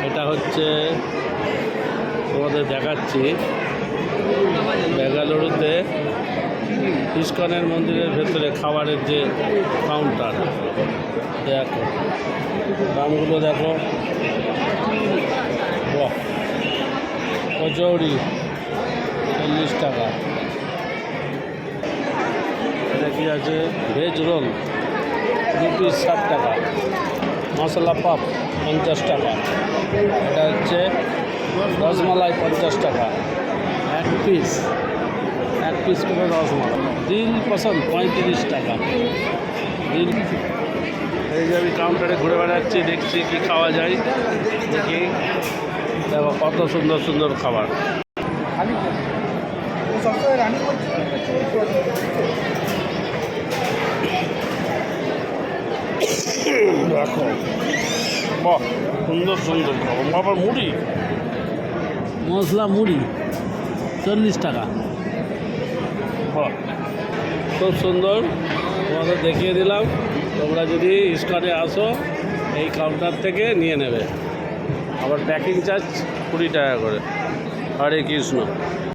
এটা হচ্ছে তোমাদের দেখাচ্ছি বেঙ্গালুরুতে ইস্কনের মন্দিরের ভেতরে খাবারের যে কাউন্টার। দেখো দামগুলো দেখো। বাহ, কচৌরি 40 টাকা। এটা কি আছে? ভেজ রোল 2 পিস 60 টাকা। মশলা পাপ 50 টাকা। এটা হচ্ছে রসমালাই 50 টাকা। এক পিস করে রসমালাই। দিল পছন্দ 35 টাকা। দিল। এই যে আমি কাউন্টারে ঘুরে বেড়াচ্ছি, দেখছি কি খাওয়া যায়। দেখি দেখো কত সুন্দর সুন্দর খাবার। দেখো বাহ, সুন্দর সুন্দর খাবার। আবার মুড়ি, মশলা মুড়ি 40 টাকা। বাহ, খুব সুন্দর। তোমাদের দেখিয়ে দিলাম। তোমরা যদি ইস্কনে আসো এই কাউন্টার থেকে নিয়ে নেবে। আবার প্যাকিং চার্জ 20 টাকা করে। হরে কৃষ্ণ।